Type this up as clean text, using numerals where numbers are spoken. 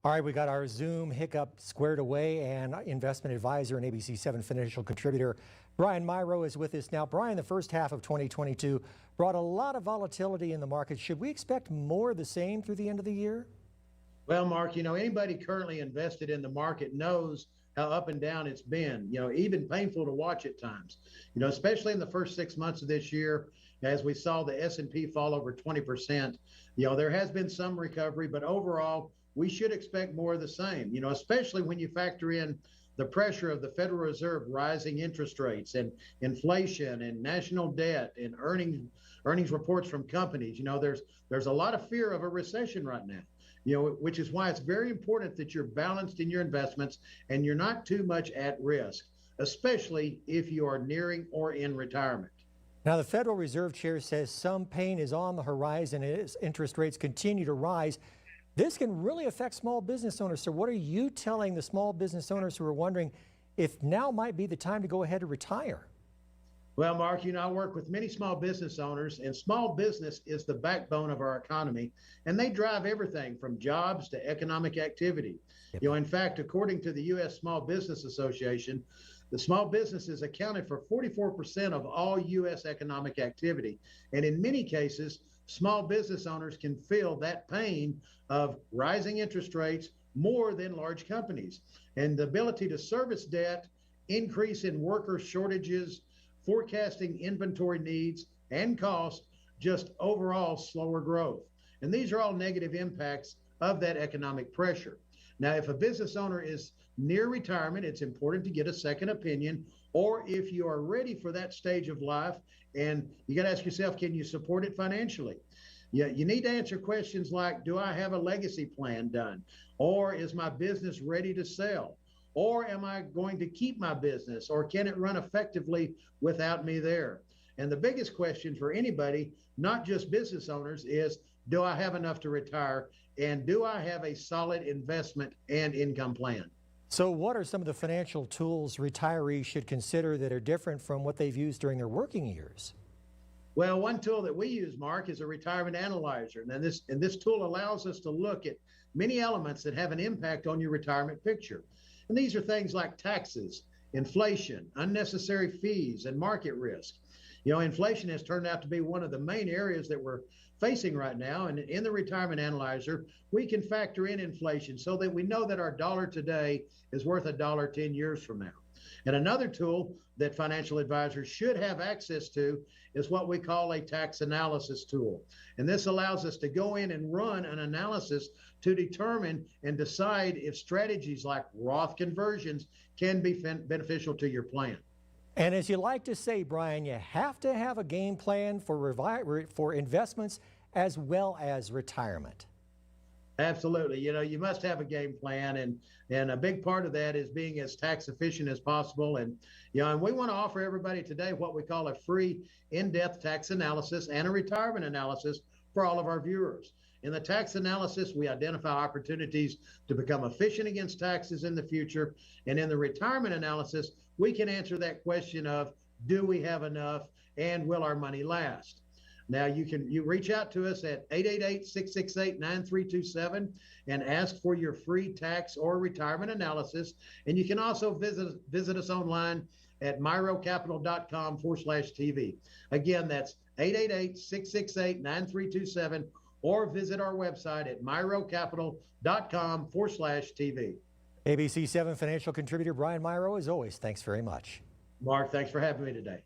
All right, we got our Zoom hiccup squared away, and investment advisor and ABC7 financial contributor Brian Mirau is with us now. Brian, the first half of 2022 brought a lot of volatility in the market. Should we expect more of the same through the end of the year? Well, Mark, anybody currently invested in the market knows how up and down it's been, even painful to watch at times, especially in the first 6 months of this year, as we saw the S&P fall over 20%. There has been some recovery, but overall, we should expect more of the same, especially when you factor in the pressure of the Federal Reserve rising interest rates and inflation and national debt and earnings reports from companies. There's a lot of fear of a recession right now. Which is why it's very important that you're balanced in your investments and you're not too much at risk, especially if you are nearing or in retirement. Now, the Federal Reserve Chair says some pain is on the horizon as interest rates continue to rise. This can really affect small business owners. So what are you telling the small business owners who are wondering if now might be the time to go ahead and retire? Well, Mark, I work with many small business owners, and small business is the backbone of our economy, and they drive everything from jobs to economic activity. Yep. In fact, according to the U.S. Small Business Association, the small businesses accounted for 44% of all U.S. economic activity. And in many cases, small business owners can feel that pain of rising interest rates more than large companies. And the ability to service debt, increase in worker shortages, forecasting inventory needs and cost, just overall slower growth. And these are all negative impacts of that economic pressure. Now, if a business owner is near retirement, it's important to get a second opinion, or if you are ready for that stage of life, and you got to ask yourself, can you support it financially? You need to answer questions like, do I have a legacy plan done? Or is my business ready to sell? Or am I going to keep my business, or can it run effectively without me there? And the biggest question for anybody, not just business owners, is do I have enough to retire? And do I have a solid investment and income plan? So what are some of the financial tools retirees should consider that are different from what they've used during their working years? Well, one tool that we use, Mark, is a retirement analyzer. And this tool allows us to look at many elements that have an impact on your retirement picture. And these are things like taxes, inflation, unnecessary fees, and market risk. Inflation has turned out to be one of the main areas that we're facing right now. And in the retirement analyzer, we can factor in inflation so that we know that our dollar today is worth a dollar 10 years from now. And another tool that financial advisors should have access to is what we call a tax analysis tool. And this allows us to go in and run an analysis to determine and decide if strategies like Roth conversions can be beneficial to your plan. And as you like to say, Brian, you have to have a game plan for investments as well as retirement. Absolutely. You must have a game plan, and a big part of that is being as tax efficient as possible. And and we want to offer everybody today what we call a free in-depth tax analysis and a retirement analysis for all of our viewers. In the tax analysis, we identify opportunities to become efficient against taxes in the future. And in the retirement analysis, we can answer that question of, do we have enough and will our money last? Now, you reach out to us at 888-668-9327 and ask for your free tax or retirement analysis. And you can also visit us online at miraucapital.com/TV. Again, that's 888-668-9327, or visit our website at miraucapital.com/TV. ABC7 financial contributor Brian Mirau, as always, thanks very much. Mark, thanks for having me today.